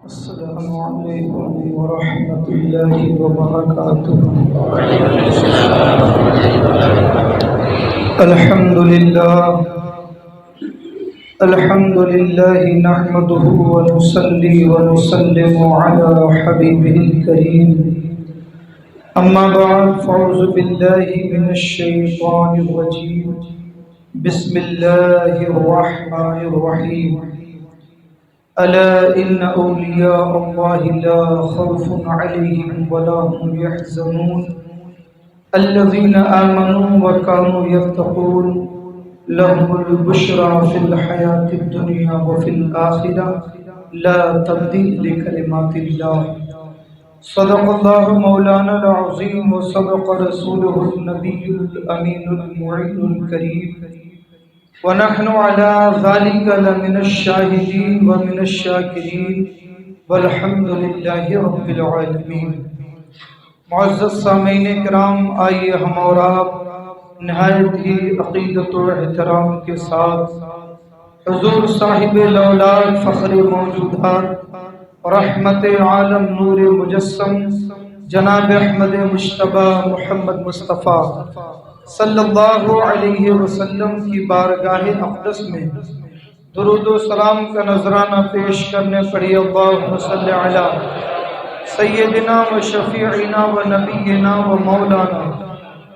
السلام علیکم ورحمۃ اللہ وبرکاتہ۔ الحمد للہ نحمده ونصلي ونسلم على حبیبه الکریم، اما بعد فاعوذ باللہ من الشیطان الرجیم، بسم اللہ الرحمن الرحیم۔ ألا إن أولياء الله لا خوف عليهم ولا هم يحزنون الذين آمنوا وكانوا يتقون لهم البشرى في الحياة الدنيا وفي الآخرة لا تبديل لكلمات الله صدق الله مولانا العظيم وصدق رسوله النبي الأمين المعين الكريم، ونحن على ذلك لمن الشاهدين ومن الشاكرين والحمد لله رب العالمين۔ معزز سامعین کرام، آئیے ہم اور آپ نہایت ہی عقیدت و احترام کے ساتھ حضور صاحب الاولاد فخر موجودات رحمت عالم نور مجسم جناب احمد مجتبی محمد مصطفیٰ صلی اللہ علیہ وسلم کی بارگاہ اقدس میں درود و سلام کا نذرانہ پیش کرنے پڑی۔ اللہم صلی علی سیدنا و شفیعنا و نبینا و مولانا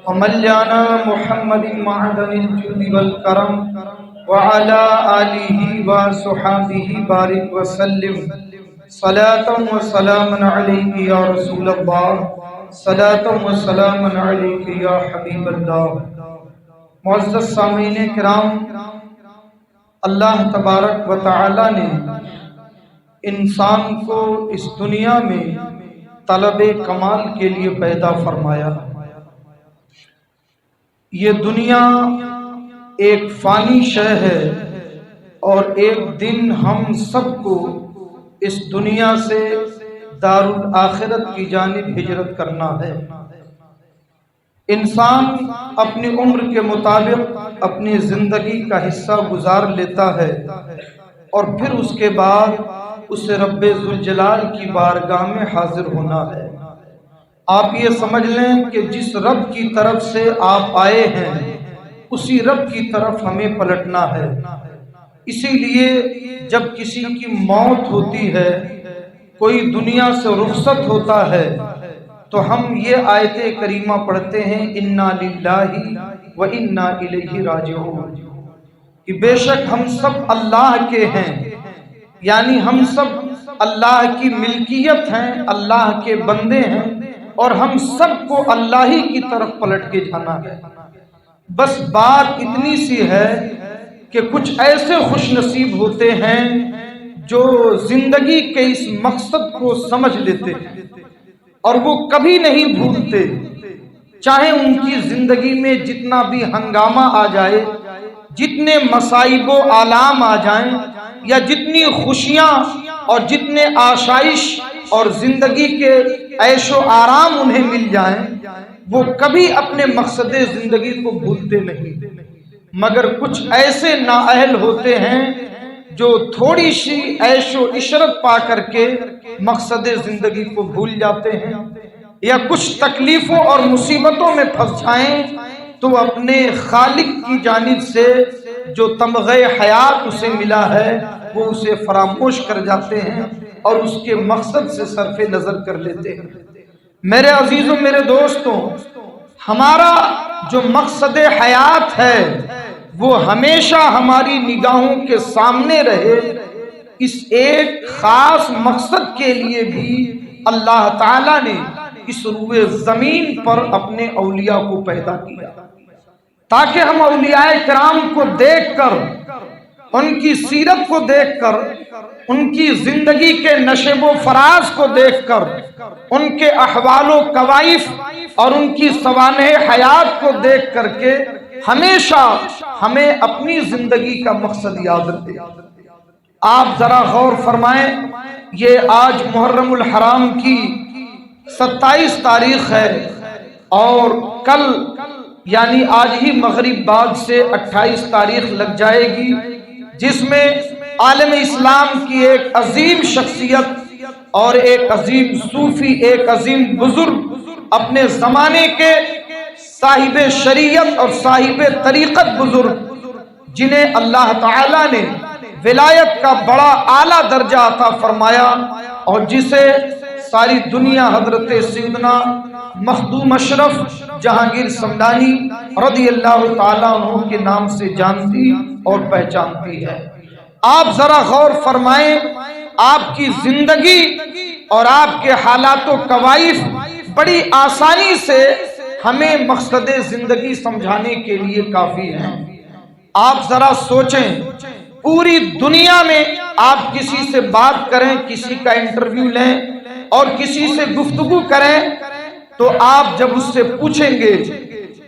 و ملیانا محمد معدن الجود والکرم وعلی آلہ و صحابہ بارک وسلم صلاة و سلام علیک یا رسول اللہ، صلاة و سلام علیک یا حبیب اللہ۔ معزز سامعین کرام، اللہ تبارک و تعالی نے انسان کو اس دنیا میں طلب کمال کے لیے پیدا فرمایا۔ یہ دنیا ایک فانی شے ہے اور ایک دن ہم سب کو اس دنیا سے دار الآخرت کی جانب ہجرت کرنا ہے۔ انسان اپنی عمر کے مطابق اپنی زندگی کا حصہ گزار لیتا ہے اور پھر اس کے بعد اسے رب ذوالجلال کی بارگاہ میں حاضر ہونا ہے۔ آپ یہ سمجھ لیں کہ جس رب کی طرف سے آپ آئے ہیں اسی رب کی طرف ہمیں پلٹنا ہے۔ اسی لیے جب کسی کی موت ہوتی ہے، کوئی دنیا سے رخصت ہوتا ہے، تو ہم یہ آیت کریمہ پڑھتے ہیں انا للہ و انا الیہ راجعون، کہ بے شک ہم سب اللہ کے ہیں، یعنی ہم سب اللہ کی ملکیت ہیں، اللہ کے بندے ہیں، اور ہم سب کو اللہ ہی کی طرف پلٹ کے جانا ہے۔ بس بات اتنی سی ہے کہ کچھ ایسے خوش نصیب ہوتے ہیں جو زندگی کے اس مقصد کو سمجھ لیتے ہیں اور وہ کبھی نہیں بھولتے، چاہے ان کی زندگی میں جتنا بھی ہنگامہ آ جائے، جتنے مصائب و آلام آ جائیں، یا جتنی خوشیاں اور جتنے آشائش اور زندگی کے عیش و آرام انہیں مل جائیں، وہ کبھی اپنے مقصد زندگی کو بھولتے نہیں۔ مگر کچھ ایسے نااہل ہوتے ہیں جو تھوڑی سی عیش و عشرت پا کر کے مقصد زندگی کو بھول جاتے ہیں، یا کچھ تکلیفوں اور مصیبتوں میں پھنس جائیں تو اپنے خالق کی جانب سے جو تمغہ حیات اسے ملا ہے وہ اسے فراموش کر جاتے ہیں اور اس کے مقصد سے صرف نظر کر لیتے ہیں۔ میرے عزیزوں، میرے دوستوں، ہمارا جو مقصد حیات ہے وہ ہمیشہ ہماری نگاہوں کے سامنے رہے۔ اس ایک خاص مقصد کے لیے بھی اللہ تعالیٰ نے اس روئے زمین پر اپنے اولیاء کو پیدا کیا، تاکہ ہم اولیاء کرام کو دیکھ کر، ان کی سیرت کو دیکھ کر، ان کی زندگی کے نشیب و فراز کو دیکھ کر، ان کے احوال و کوائف اور ان کی سوانح حیات کو دیکھ کر کے ہمیشہ ہمیں اپنی زندگی کا مقصد یاد رہے۔ آپ ذرا غور فرمائیں، یہ آج محرم الحرام کی 27 تاریخ ہے اور کل یعنی آج ہی مغرب بعد سے 28 تاریخ لگ جائے گی، جس میں عالم اسلام کی ایک عظیم شخصیت اور ایک عظیم صوفی، ایک عظیم بزرگ، اپنے زمانے کے صاحب شریعت اور صاحب طریقت بزرگ، جنہیں اللہ تعالی نے ولایت کا بڑا اعلیٰ درجہ عطا فرمایا اور جسے ساری دنیا حضرت سیدنا مخدوم اشرف جہانگیر سمدانی رضی اللہ تعالیٰ عنہ کے نام سے جانتی اور پہچانتی ہے۔ آپ ذرا غور فرمائیں، آپ کی زندگی اور آپ کے حالات و کوائف بڑی آسانی سے ہمیں مقصد زندگی سمجھانے کے لیے کافی ہیں۔ آپ ذرا سوچیں، پوری دنیا میں آپ کسی سے بات کریں، کسی کا انٹرویو لیں اور کسی سے گفتگو کریں، تو آپ جب اس سے پوچھیں گے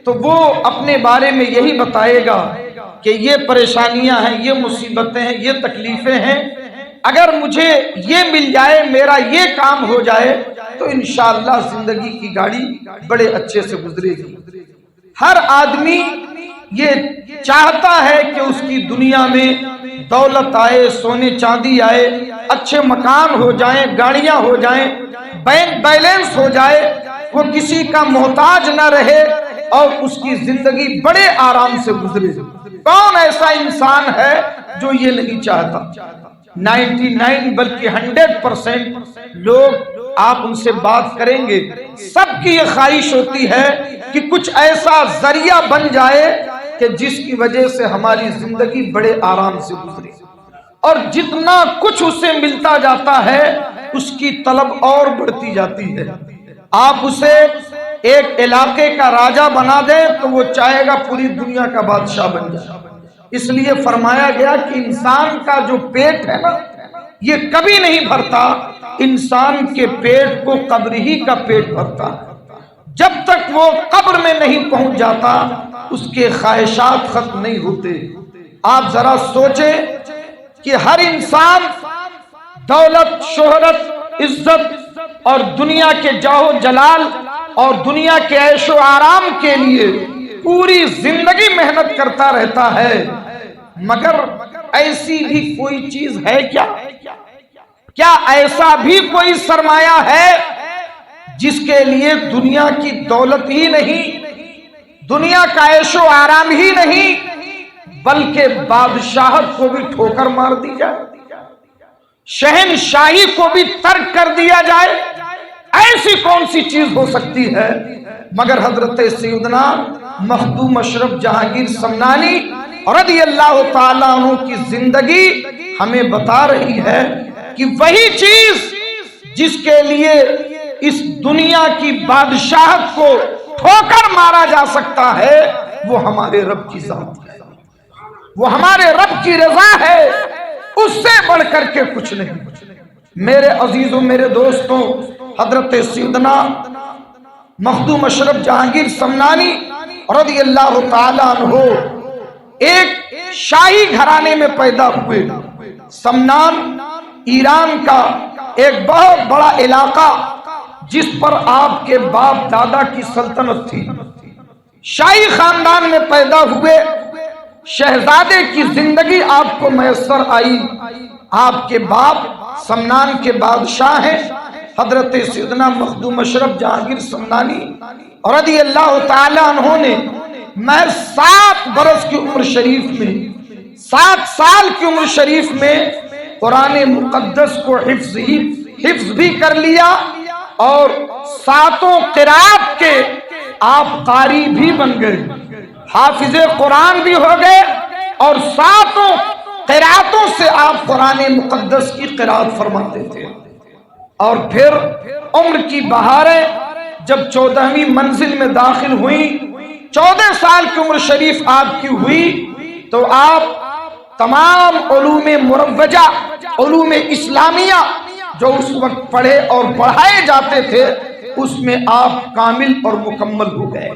تو وہ اپنے بارے میں یہی بتائے گا کہ یہ پریشانیاں ہیں، یہ مصیبتیں ہیں، یہ تکلیفیں ہیں، اگر مجھے یہ مل جائے، میرا یہ کام ہو جائے تو انشاءاللہ زندگی کی گاڑی بڑے اچھے سے گزرے گی۔ ہر آدمی یہ چاہتا ہے کہ اس کی دنیا میں دولت آئے، سونے چاندی آئے، اچھے مکان ہو جائیں، گاڑیاں ہو جائیں، بینک بیلنس ہو جائے، وہ کسی کا محتاج نہ رہے اور اس کی زندگی بڑے آرام سے گزرے۔ کون ایسا انسان ہے جو یہ نہیں چاہتا؟ 99 بلکہ 100% لوگ آپ ان سے بات کریں گے، سب کی یہ خواہش ہوتی ہے کہ کچھ ایسا ذریعہ بن جائے کہ جس کی وجہ سے ہماری زندگی بڑے آرام سے گزرے، اور جتنا کچھ اسے ملتا جاتا ہے اس کی طلب اور بڑھتی جاتی ہے۔ آپ اسے ایک علاقے کا راجہ بنا دیں تو وہ چاہے گا پوری دنیا کا بادشاہ بن جائے۔ اس لیے فرمایا گیا کہ انسان کا جو پیٹ ہے نا، یہ کبھی نہیں بھرتا، انسان کے پیٹ کو قبر ہی کا پیٹ بھرتا ہے۔ جب تک وہ قبر میں نہیں پہنچ جاتا اس کے خواہشات ختم نہیں ہوتے۔ آپ ذرا سوچیں کہ ہر انسان دولت، شہرت، عزت اور دنیا کے جاہ و جلال اور دنیا کے عیش و آرام کے لیے پوری زندگی محنت کرتا رہتا ہے، مگر ایسی بھی کوئی چیز ہے کیا ایسا بھی کوئی سرمایہ ہے جس کے لیے دنیا کی دولت ہی نہیں، دنیا کا عیش و آرام ہی نہیں، بلکہ بادشاہت کو بھی ٹھوکر مار دی جائے، شہنشاہی کو بھی ترک کر دیا جائے؟ ایسی کون سی چیز ہو سکتی ہے؟ مگر حضرت سیدنا مخدوم اشرف جہانگیر سمنانی رضی اللہ تعالیٰ عنہ کی زندگی ہمیں بتا رہی ہے کہ وہی چیز جس کے لیے اس دنیا کی بادشاہت کو ٹھوکر مارا جا سکتا ہے وہ ہمارے رب کی ذات ہے، وہ ہمارے رب کی رضا ہے، اس سے بڑھ کر کے کچھ نہیں۔ میرے عزیزوں، میرے دوستوں، حضرت سیدنا مخدوم اشرف جہانگیر سمنانی رضی اللہ تعالیٰ عنہ ایک شاہی گھرانے میں پیدا ہوئے۔ سمنان ایران کا ایک بہت بڑا علاقہ جس پر آپ کے باپ دادا کی سلطنت تھی، شاہی خاندان میں پیدا ہوئے، شہزادے کی زندگی آپ کو میسر آئی۔ آپ کے باپ سمنان کے بادشاہ ہیں حضرت سیدنا مخدوم اشرف جہانگیر سمنانی رضی اللہ تعالی عنہ نے محض 7 برس کی عمر شریف میں، 7 سال کی عمر شریف میں قرآن مقدس کو حفظ بھی کر لیا اور 7 قرات کے آپ قاری بھی بن گئے، حافظ قرآن بھی ہو گئے، اور 7 قراتوں سے آپ قرآن مقدس کی قرات فرماتے تھے۔ اور پھر عمر کی بہاریں جب 14ویں منزل میں داخل ہوئی، 14 سال کی عمر شریف آپ کی ہوئی، تو آپ تمام علوم مروجہ، علوم اسلامیہ جو اس وقت پڑھے اور پڑھائے جاتے تھے اس میں آپ کامل اور مکمل ہو گئے۔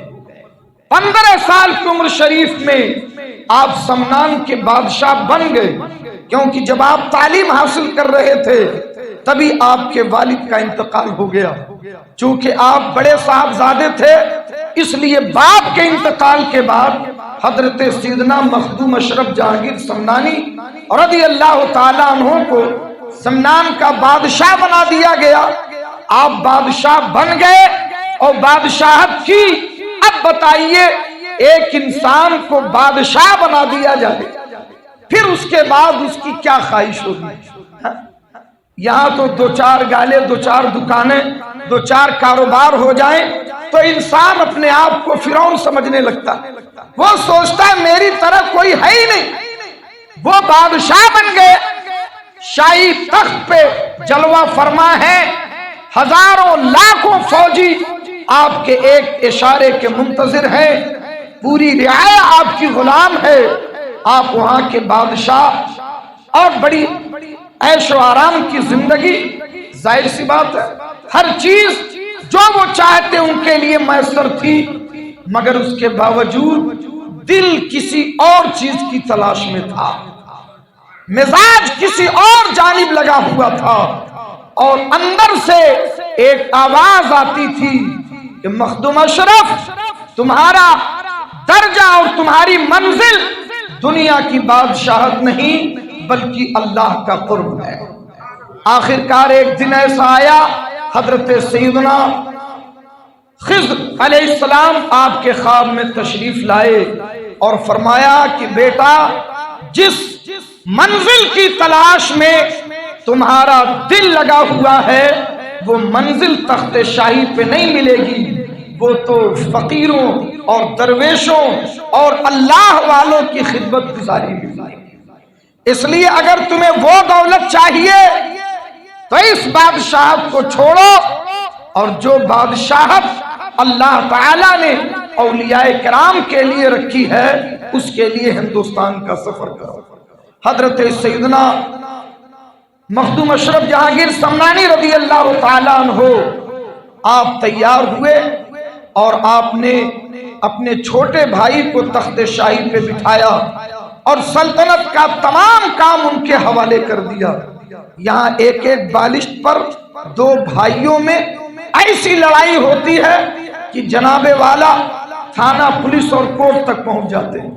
15 سال کی عمر شریف میں آپ سمنان کے بادشاہ بن گئے، کیونکہ جب آپ تعلیم حاصل کر رہے تھے تبھی آپ کے والد کا انتقال ہو گیا۔ چونکہ آپ بڑے صاحبزادے تھے، اس لیے باپ کے انتقال کے بعد حضرت سیدنا مخدوم اشرف جہانگیر سمنانی رضی اللہ تعالیٰ عنہ کو سمنان کا بادشاہ بنا دیا گیا۔ آپ بادشاہ بن گئے اور بادشاہت کی۔ اب بتائیے ایک انسان کو بادشاہ بنا دیا جائے، پھر اس کے بعد اس کی کیا خواہش ہوگی؟ یہاں تو دو چار گالے، دو چار دکانیں، دو چار کاروبار ہو جائیں تو انسان اپنے آپ کو فرعون سمجھنے لگتا ہے۔ وہ سوچتا ہے میری طرح کوئی ہے ہی نہیں۔ وہ بادشاہ بن گئے، شاہی تخت پہ جلوہ فرما ہے، ہزاروں لاکھوں فوجی آپ کے ایک اشارے کے منتظر ہیں، پوری رعایا آپ کی غلام ہے، آپ وہاں کے بادشاہ، اور بڑی عیش و آرام کی زندگی۔ ظاہر سی بات ہے ہر چیز جو وہ چاہتے ان کے لیے میسر تھی، مگر اس کے باوجود دل کسی اور چیز کی تلاش میں تھا، مزاج کسی اور جانب لگا ہوا تھا، اور اندر سے ایک آواز آتی تھی کہ مخدوم اشرف، تمہارا درجہ اور تمہاری منزل دنیا کی بادشاہت نہیں بلکہ اللہ کا قرب ہے۔ آخر کار ایک دن ایسا آیا، حضرت سیدنا خضر علیہ السلام آپ کے خواب میں تشریف لائے اور فرمایا کہ بیٹا، جس منزل کی تلاش میں تمہارا دل لگا ہوا ہے وہ منزل تخت شاہی پہ نہیں ملے گی، وہ تو فقیروں اور درویشوں اور اللہ والوں کی خدمت گزاری ملے گی۔ اس لیے اگر تمہیں وہ دولت چاہیے تو اس بادشاہت کو چھوڑو، اور جو بادشاہت اللہ تعالیٰ نے اولیاء کرام کے لیے رکھی ہے اس کے لیے ہندوستان کا سفر کرو۔ حضرت سیدنا مخدوم اشرف جہانگیر سمنانی رضی اللہ تعالیٰ عنہ آپ تیار ہوئے اور آپ نے اپنے چھوٹے بھائی کو تخت شاہی پہ بٹھایا اور سلطنت کا تمام کام ان کے حوالے کر دیا۔ یہاں ایک ایک بالشت پر دو بھائیوں میں ایسی لڑائی ہوتی ہے کہ جناب والا تھانہ پولیس اور کورٹ تک پہنچ جاتے ہیں۔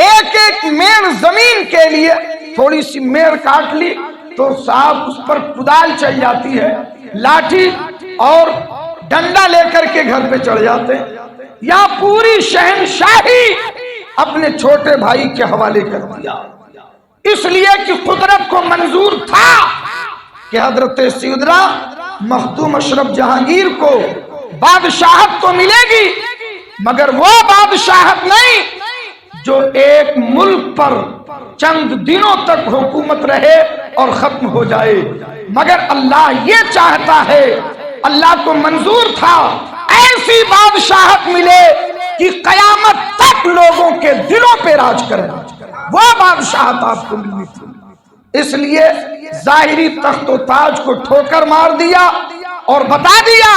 ایک ایک میڑ زمین کے لیے تھوڑی سی میڑ کاٹ لی تو صاحب اس پر کدال چل جاتی ہے، لاٹھی اور ڈنڈا لے کر کے گھر پہ چڑھ جاتے ہیں۔ یا پوری شہنشاہی اپنے چھوٹے بھائی کے حوالے کر دیا، اس لیے کہ قدرت کو منظور تھا کہ حضرت سیدنا مخدوم اشرف جہانگیر کو بادشاہت تو ملے گی مگر وہ بادشاہت نہیں جو ایک ملک پر چند دنوں تک حکومت رہے اور ختم ہو جائے، مگر اللہ یہ چاہتا ہے، اللہ کو منظور تھا ایسی بادشاہت ملے کہ قیامت تک لوگوں کے دلوں پہ راج کرے، وہ بادشاہت آپ کو ملنی تھی۔ اس لیے ظاہری تخت و تاج کو ٹھوکر مار دیا اور بتا دیا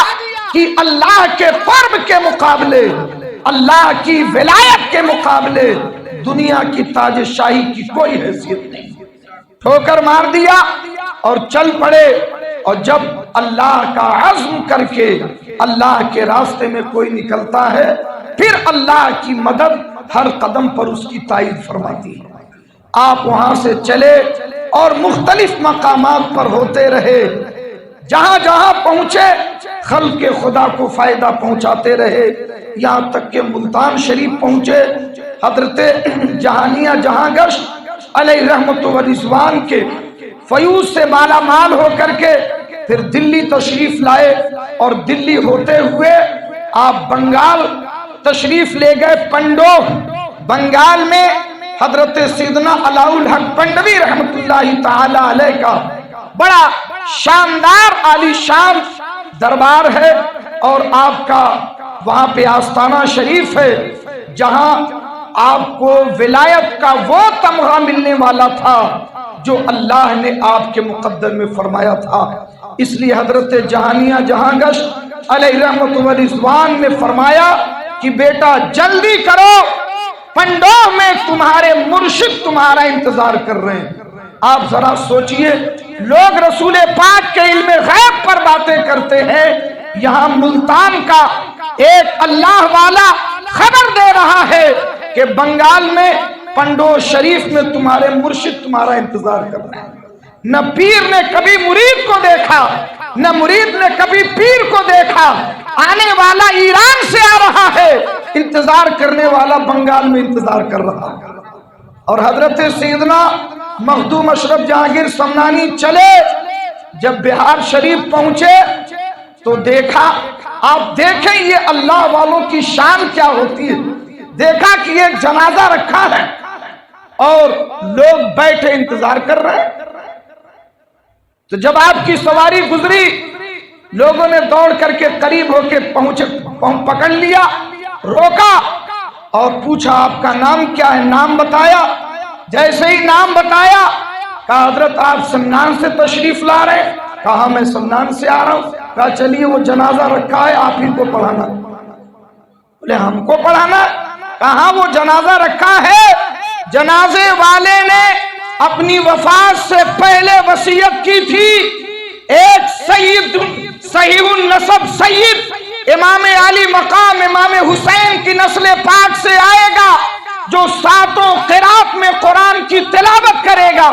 کہ اللہ کے قرب کے مقابلے، اللہ کی ولایت کے مقابلے دنیا کی تاج شاہی کی کوئی حیثیت نہیں۔ ٹھوکر مار دیا اور چل پڑے، اور جب اللہ کا عزم کر کے اللہ کے راستے میں کوئی نکلتا ہے پھر اللہ کی مدد ہر قدم پر اس کی تائید فرماتی ہے۔ آپ وہاں سے چلے اور مختلف مقامات پر ہوتے رہے، جہاں جہاں پہنچے خلق خدا کو فائدہ پہنچاتے رہے، یہاں تک کہ ملتان شریف پہنچے۔ حضرت جہانیہ جہاں گشت علیہ رحمت و رضوان کے فیوز سے مالا مال ہو کر کے پھر دلی تشریف لائے، اور دلی ہوتے ہوئے آپ بنگال تشریف لے گئے۔ پنڈو بنگال میں حضرت سیدنا علاء الحق پنڈوی رحمت اللہ تعالی علیہ کا بڑا شاندار عالی شان دربار ہے، اور آپ کا وہاں پہ آستانہ شریف ہے جہاں آپ کو ولایت کا وہ تمغہ ملنے والا تھا جو اللہ نے آپ کے مقدر میں فرمایا تھا۔ اس لیے حضرت جہانیہ جہاں گشت علیہ رحمت و رضوان نے فرمایا کہ بیٹا جلدی کرو، پنڈوہ میں تمہارے مرشد تمہارا انتظار کر رہے ہیں۔ آپ ذرا سوچئے، لوگ رسول پاک کے علم غیب پر باتیں کرتے ہیں، یہاں ملتان کا ایک اللہ والا خبر دے رہا ہے کہ کہ بنگال میں پنڈو شریف میں تمہارے مرشد تمہارا انتظار کر رہے ہیں۔ نہ پیر نے کبھی مرید کو دیکھا، نہ مرید نے کبھی پیر کو دیکھا۔ آنے والا ایران سے آ رہا ہے، انتظار کرنے والا بنگال میں انتظار کر رہا ہے۔ اور حضرت سیدنا مخدوم اشرف جہانگیر سمنانی چلے، جب بہار شریف پہنچے تو دیکھا، آپ دیکھیں یہ اللہ والوں کی شان کیا ہوتی ہے، دیکھا کہ یہ جنازہ رکھا ہے اور لوگ بیٹھے انتظار کر رہے ہیں۔ تو جب آپ کی سواری گزری، لوگوں نے دوڑ کر کے قریب ہو کے پکڑ لیا، روکا اور پوچھا آپ کا نام کیا ہے؟ نام بتایا۔ جیسے ہی نام بتایا کہا حضرت آپ سمنان سے تشریف لا رہے ہیں؟ کہا میں سمنان سے آ رہا ہوں۔ کہا چلیے وہ جنازہ رکھا ہے آپ ہی کو پڑھانا۔ بولے ہم کو پڑھانا؟ کہاں وہ جنازہ رکھا ہے، جنازے والے نے اپنی وفات سے پہلے وصیت کی تھی، ایک سید صحیح النسب سید امام علی مقام امام حسین کی نسل پاک سے آئے گا، جو ساتوں قرات میں قرآن کی تلاوت کرے گا،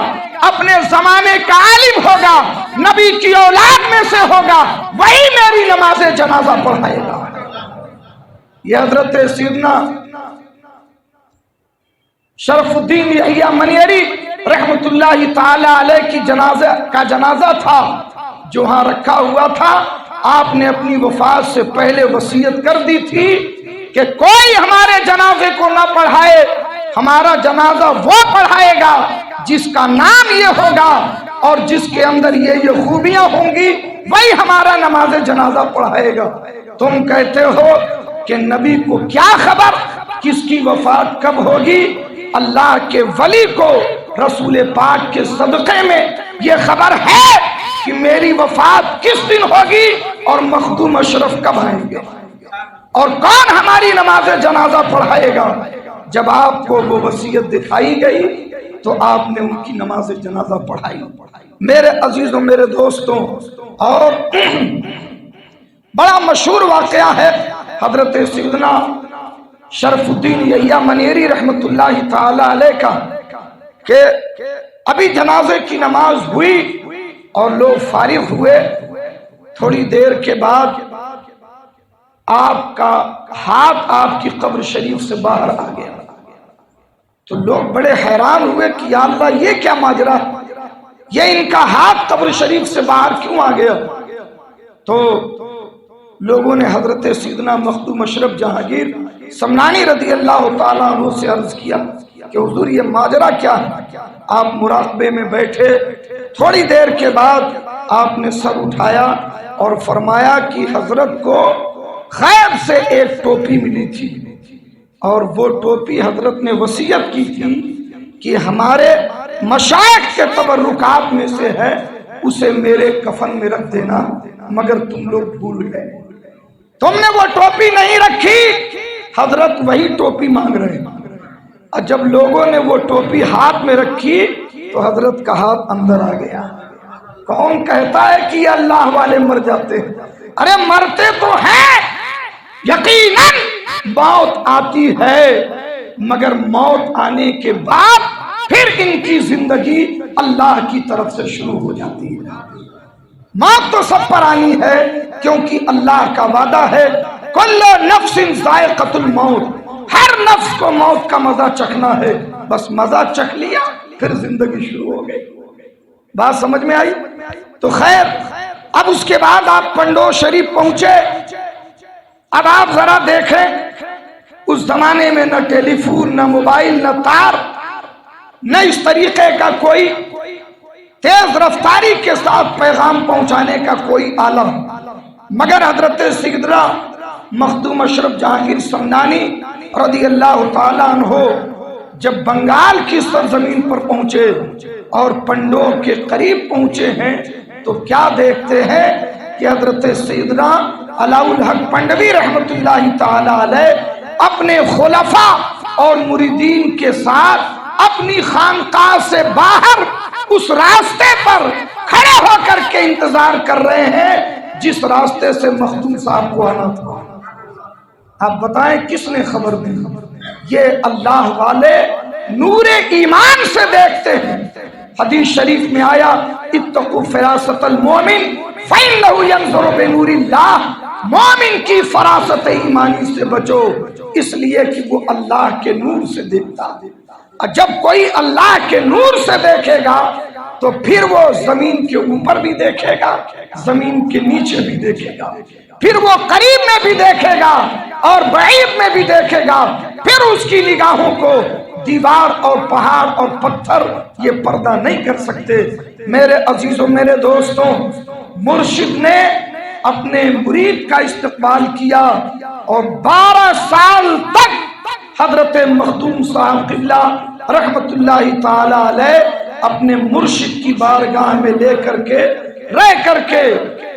اپنے زمانے کا عالم ہوگا، نبی کی اولاد میں سے ہوگا، وہی میری نماز جنازہ پڑھائے گا۔ یہ حضرت سیدنا شرف الدین یحییٰ منیری رحمت اللہ تعالی علیہ کی جنازہ تھا جو وہاں رکھا ہوا تھا۔ آپ نے اپنی وفات سے پہلے وصیت کر دی تھی کہ کوئی ہمارے جنازے کو نہ پڑھائے، ہمارا جنازہ وہ پڑھائے گا جس کا نام یہ ہوگا اور جس کے اندر یہ خوبیاں ہوں گی، وہی ہمارا نماز جنازہ پڑھائے گا۔ تم کہتے ہو کہ نبی کو کیا خبر کس کی وفات کب ہوگی؟ اللہ کے ولی کو رسول پاک کے صدقے میں یہ خبر ہے کہ میری وفات کس دن ہوگی اور مخدوم اشرف کب آئیں گے اور کون ہماری نماز جنازہ پڑھائے گا۔ جب آپ کو وہ وصیت دکھائی گئی تو آپ نے ان کی نماز جنازہ پڑھائی۔ میرے عزیزوں، میرے دوستوں، اور بڑا مشہور واقعہ ہے حضرت سیدنا شرف الدین یحییٰ منیری رحمت اللہ تعالی علیہ کا، کہ ابھی جنازے کی نماز ہوئی اور لوگ فارغ ہوئے، تھوڑی دیر کے بعد آپ کا ہاتھ آپ کی قبر شریف سے باہر آ گیا۔ تو لوگ بڑے حیران ہوئے کہ یا اللہ یہ کیا ماجرا، یہ ان کا ہاتھ قبر شریف سے باہر کیوں آ گیا؟ تو لوگوں نے حضرت سیدنا مخدوم اشرف جہانگیر سمنانی رضی اللہ تعالیٰ عنہ سے عرض کیا کہ حضور یہ ماجرا کیا ہے؟ آپ مراقبے میں بیٹھے، تھوڑی دیر کے بعد آپ نے سر اٹھایا اور فرمایا کہ حضرت کو غیب سے ایک ٹوپی ملی تھی اور وہ ٹوپی حضرت نے وصیت کی تھی کہ ہمارے مشائخ کے تبرکات میں سے ہے، اسے میرے کفن میں رکھ دینا، مگر تم لوگ بھول گئے، تم نے وہ ٹوپی نہیں رکھی۔ حضرت وہی ٹوپی مانگ رہے ہیں۔ اور جب لوگوں نے وہ ٹوپی ہاتھ میں رکھی تو حضرت کا ہاتھ اندر آ گیا۔ کون کہتا ہے کہ یہ اللہ والے مر جاتے ہیں؟ ارے مرتے تو ہیں، یقیناً موت آتی ہے، مگر موت آنے کے بعد پھر ان کی زندگی اللہ کی طرف سے شروع ہو جاتی ہے۔ موت تو سب پر آنی ہے کیونکہ اللہ کا وعدہ ہے کل نفس ذائقۃ الموت، ہر نفس کو موت کا مزہ چکھنا ہے، بس مزہ چکھ لیا پھر زندگی شروع ہو گئی۔ بات سمجھ میں آئی؟ تو خیر، اب اس کے بعد آپ پنڈو شریف پہنچے۔ اب آپ ذرا دیکھیں، اس زمانے میں نہ ٹیلی فون، نہ موبائل، نہ تار، نہ اس طریقے کا کوئی تیز رفتاری کے ساتھ پیغام پہنچانے کا کوئی آلہ، مگر حضرت سیدنا مخدوم اشرف جہانگیر سمنانی رضی اللہ تعالیٰ عنہ جب بنگال کی سرزمین پر پہنچے اور پنڈو کے قریب پہنچے ہیں تو کیا دیکھتے ہیں کہ حضرت سیدنا علاء الحق پنڈوی رحمت اللہ تعالی علیہ اپنے خلفاء اور مریدین کے ساتھ اپنی خانقاہ سے باہر اس راستے پر کھڑے ہو کر کے انتظار کر رہے ہیں جس راستے سے مخدوم صاحب کو آنا تھا۔ آپ بتائیں کس نے خبر دی؟ یہ اللہ والے نور ایمان سے دیکھتے ہیں۔ حدیث شریف میں آیا اتقوا فراست المومن فإنہ ینظر بنور اللہ، مومن کی فراست ایمانی سے بچو، اس لیے کہ وہ اللہ کے نور سے دیکھتا ہے۔ جب کوئی اللہ کے نور سے دیکھے گا تو پھر وہ زمین کے اوپر بھی دیکھے گا، زمین کے نیچے بھی دیکھے گا، پھر وہ قریب میں بھی دیکھے گا اور بعید میں بھی دیکھے گا، پھر اس کی نگاہوں کو دیوار اور پہاڑ اور پتھر یہ پردہ نہیں کر سکتے۔ میرے عزیزوں، میرے دوستوں، مرشد نے اپنے مرید کا استقبال کیا اور 12 سال تک حضرت مخدوم صاحب قبلہ رحمت اللہ تعالی علیہ اپنے مرشد کی بارگاہ میں لے کر کے رہ کر کے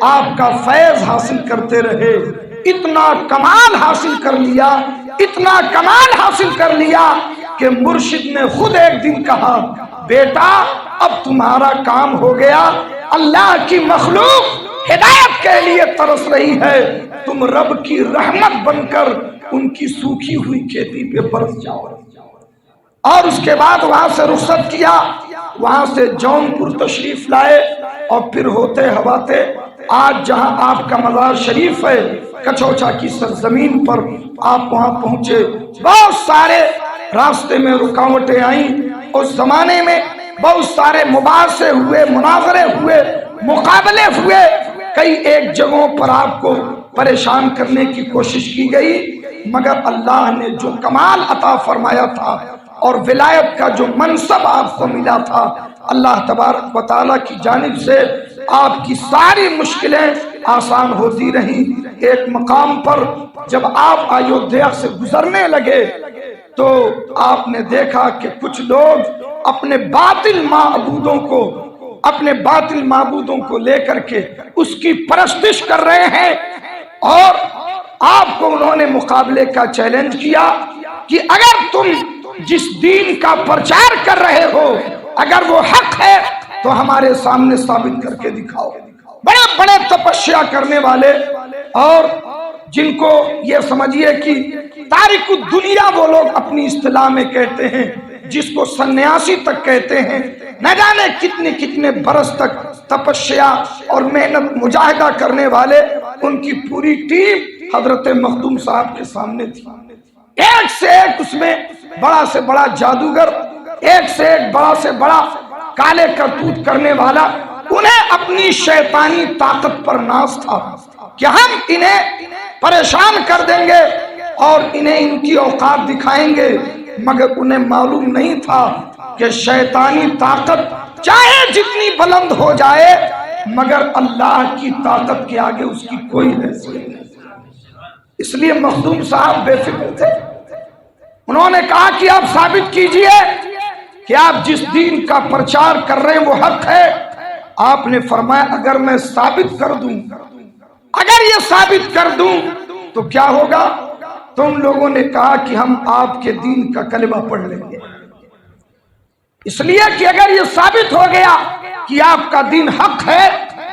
آپ کا فیض حاصل کرتے رہے۔ اتنا کمال حاصل کر لیا، اتنا کمال حاصل کر لیا کہ مرشد نے خود ایک دن کہا، بیٹا اب تمہارا کام ہو گیا، اللہ کی مخلوق ہدایت کے لیے ترس رہی ہے، تم رب کی رحمت بن کر ان کی سوکھی ہوئی کھیتی پہ برس جاؤ۔ اور اس کے بعد وہاں سے رخصت کیا، وہاں سے جونپور تشریف لائے اور پھر ہوتے ہواتے آج جہاں آپ کا مزار شریف ہے کچھوچا کی سرزمین پر آپ وہاں پہنچے۔ بہت سارے راستے میں رکاوٹیں آئیں، اس زمانے میں بہت سارے مباحثے ہوئے، مناظرے ہوئے، مقابلے ہوئے، کئی ایک جگہوں پر آپ کو پریشان کرنے کی کوشش کی گئی، مگر اللہ نے جو کمال عطا فرمایا تھا اور ولایت کا جو منصب آپ کو ملا تھا، اللہ تبارک و تعالیٰ کی جانب سے آپ کی ساری مشکلیں آسان ہوتی رہیں۔ ایک مقام پر جب آپ ایودھیا سے گزرنے لگے تو آپ نے دیکھا کہ کچھ لوگ اپنے باطل معبودوں کو لے کر کے اس کی پرستش کر رہے ہیں، اور آپ کو انہوں نے مقابلے کا چیلنج کیا کہ اگر تم جس دین کا پرچار کر رہے ہو اگر وہ حق ہے تو ہمارے سامنے ثابت کر کے دکھاؤ۔ بڑے بڑے تپسیا کرنے والے اور جن کو یہ سمجھیے کہ تارک الدنیا وہ لوگ اپنی اصطلاح میں کہتے ہیں، جس کو سنیاسی تک کہتے ہیں، نہ جانے کتنے کتنے برس تک تپسیا اور محنت مجاہدہ کرنے والے، ان کی پوری ٹیم حضرت مخدوم صاحب کے سامنے تھی۔ ایک سے ایک اس میں بڑا سے بڑا جادوگر، ایک سے ایک بڑا سے بڑا کالے کرتوت کرنے والا، انہیں اپنی شیطانی طاقت پر ناز تھا کہ ہم انہیں پریشان کر دیں گے اور انہیں ان کی اوقات دکھائیں گے، مگر انہیں معلوم نہیں تھا کہ شیطانی طاقت چاہے جتنی بلند ہو جائے مگر اللہ کی طاقت کے آگے اس کی کوئی حیثیت نہیں۔ اس لیے مخدوم صاحب بے فکر تھے، انہوں نے کہا کہ آپ ثابت کیجئے کہ آپ جس دین کا پرچار کر رہے ہیں وہ حق ہے۔ آپ نے فرمایا اگر میں ثابت کر دوں، اگر یہ ثابت کر دوں تو کیا ہوگا؟ تو ان لوگوں نے کہا کہ ہم آپ کے دین کا کلمہ پڑھ لیں گے، اس لیے کہ اگر یہ ثابت ہو گیا کہ آپ کا دین حق ہے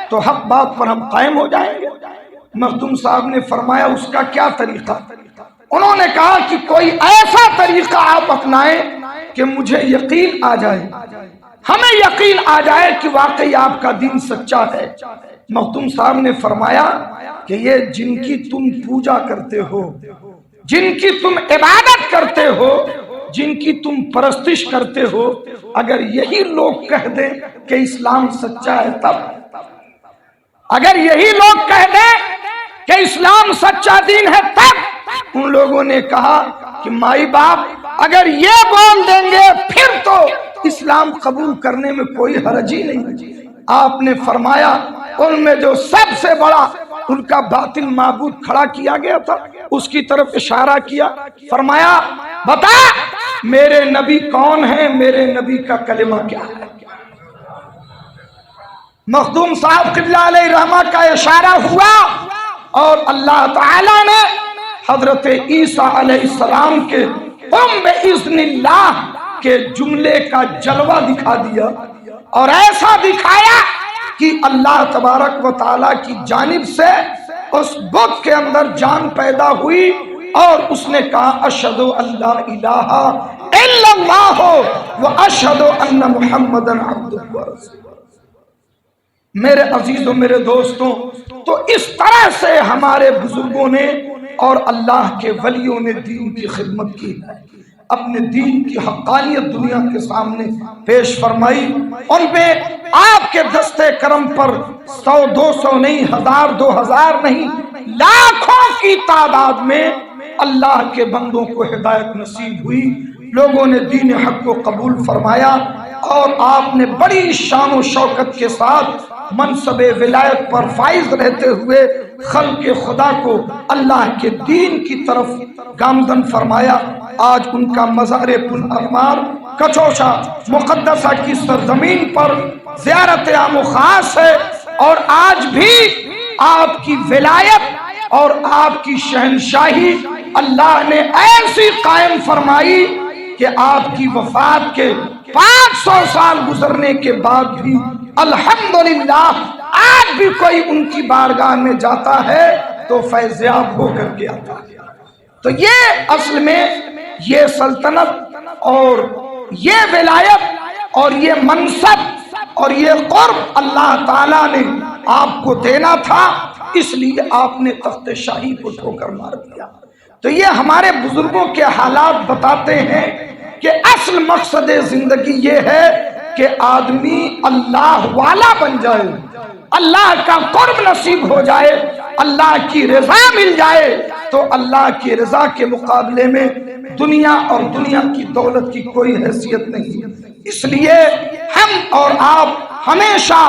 تو حق بات پر ہم قائم ہو جائیں گے۔ مخدوم صاحب نے فرمایا اس کا کیا طریقہ؟ انہوں نے کہا کہ کوئی ایسا طریقہ آپ اپنائیں کہ مجھے یقین آ جائے، ہمیں یقین آ جائے کہ واقعی آپ کا دین سچا ہے۔ مخدوم صاحب نے فرمایا کہ یہ جن کی تم پوجا کرتے ہو، جن کی تم عبادت کرتے ہو، جن کی تم پرستش کرتے ہو، اگر یہی لوگ کہہ دیں کہ اسلام سچا ہے، تب اگر یہی لوگ کہہ دیں کہ اسلام سچا دین ہے، تب ان لوگوں نے کہا کہ مائی باپ اگر یہ بول دیں گے پھر تو اسلام قبول کرنے میں کوئی حرج ہی نہیں۔ آپ نے فرمایا ان میں جو سب سے بڑا ان کا باطل معبود کھڑا کیا گیا تھا اس کی طرف اشارہ کیا، فرمایا بتا میرے نبی کون ہیں، میرے نبی کا کلمہ کیا ہے؟ مخدوم صاحب قبلہ علیہ رحمہ کا اشارہ ہوا اور اللہ تعالی نے حضرت عیسیٰ علیہ السلام کے قم بِإِذْنِ اللَّهِ کے جملے کا جلوہ دکھا دیا، اور ایسا دکھایا کہ اللہ تبارک و تعالیٰ کی جانب سے اس بت کے اندر جان پیدا ہوئی اور اس نے کہا اشہد ان لا الہ الا اللہ و اشہد ان محمد عبدہ ورسولہ۔ میرے عزیزوں، میرے دوستوں، تو اس طرح سے ہمارے بزرگوں نے اور اللہ کے ولیوں نے دین کی خدمت کی ہے، اپنے دین کی حقانیت دنیا کے سامنے پیش فرمائی۔ ان پہ آپ کے دستے کرم پر 100 200 نہیں، 1000 2000 نہیں، لاکھوں کی تعداد میں اللہ کے بندوں کو ہدایت نصیب ہوئی، لوگوں نے دین حق کو قبول فرمایا، اور آپ نے بڑی شان و شوکت کے ساتھ منصب ولایت پر فائز رہتے ہوئے خلق خدا کو اللہ کے دین کی طرف گامزن فرمایا۔ آج ان کا مزار پرانوار کچوشا مقدسہ کی سرزمین پر زیارت عام و خاص ہے، اور آج بھی آپ کی ولایت اور آپ کی شہنشاہی اللہ نے ایسی قائم فرمائی کہ آپ کی وفات کے 500 سال گزرنے کے بعد بھی الحمدللہ آج بھی کوئی ان کی بارگاہ میں جاتا ہے تو فیضیاب ہو کر کے آتا ہے۔ تو یہ اصل میں یہ سلطنت اور یہ ولایت اور یہ منصب اور یہ قرب اللہ تعالیٰ نے آپ کو دینا تھا، اس لیے آپ نے تخت شاہی کو ٹھوکر مار دیا۔ تو یہ ہمارے بزرگوں کے حالات بتاتے ہیں کہ اصل مقصد زندگی یہ ہے کہ آدمی اللہ والا بن جائے، اللہ کا قرب نصیب ہو جائے، اللہ کی رضا مل جائے، تو اللہ کی رضا کے مقابلے میں دنیا اور دنیا کی دولت کی کوئی حیثیت نہیں۔ اس لیے ہم اور آپ ہمیشہ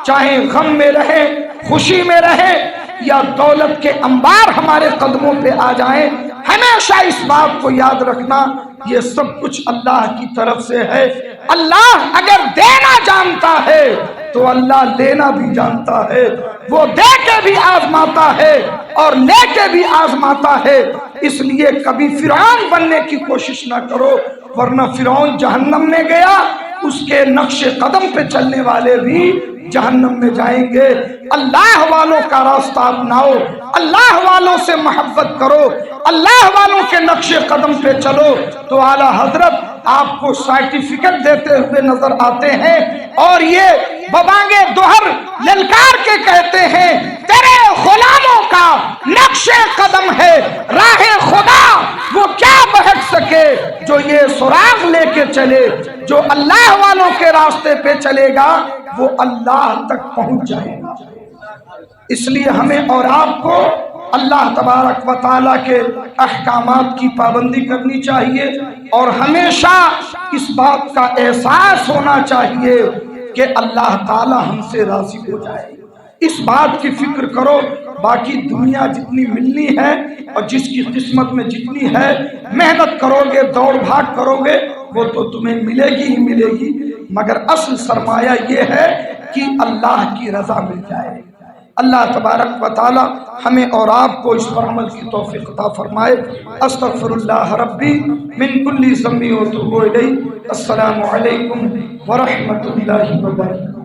چاہے غم میں رہیں، خوشی میں رہیں، یا دولت کے انبار ہمارے قدموں پہ آ جائیں، ہمیشہ اس بات کو یاد رکھنا یہ سب کچھ اللہ کی طرف سے ہے۔ اللہ اگر دینا جانتا ہے تو اللہ لینا بھی جانتا ہے، وہ دے کے بھی آزماتا ہے اور لے کے بھی آزماتا ہے۔ اس لیے کبھی فرعون بننے کی کوشش نہ کرو، ورنہ فرعون جہنم میں گیا، اس کے نقش قدم پہ چلنے والے بھی جہنم میں جائیں گے۔ اللہ والوں کا راستہ اپناؤ، اللہ والوں سے محبت کرو، اللہ والوں کے نقش قدم پہ چلو، تو اعلیٰ حضرت آپ کو سرٹیفکیٹ دیتے ہوئے نظر آتے ہیں، اور یہ ببانگے دوہر للکار کے کہتے ہیں تیرے غلاموں کا نقش قدم ہے راہ خدا، وہ کیا بہک سکے جو یہ سراغ لے کے چلے، جو اللہ والوں کے راستے پہ چلے گا وہ اللہ تک پہنچ جائے گا۔ اس لیے ہمیں اور آپ کو اللہ تبارک و تعالیٰ کے احکامات کی پابندی کرنی چاہیے، اور ہمیشہ اس بات کا احساس ہونا چاہیے کہ اللہ تعالیٰ ہم سے راضی ہو جائے۔ اس بات کی فکر کرو، باقی دنیا جتنی ملنی ہے اور جس کی قسمت میں جتنی ہے، محنت کرو گے، دوڑ بھاگ کرو گے، وہ تو تمہیں ملے گی ہی ملے گی، مگر اصل سرمایہ یہ ہے کہ اللہ کی رضا مل جائے۔ اللہ تبارک و تعالی ہمیں اور آپ کو اس پر عمل کی توفیق عطا فرمائے۔ استغفر اللہ ربی من کل ذنب و اتوب الیہ۔ السلام علیکم ورحمۃ اللہ وبرکاتہ۔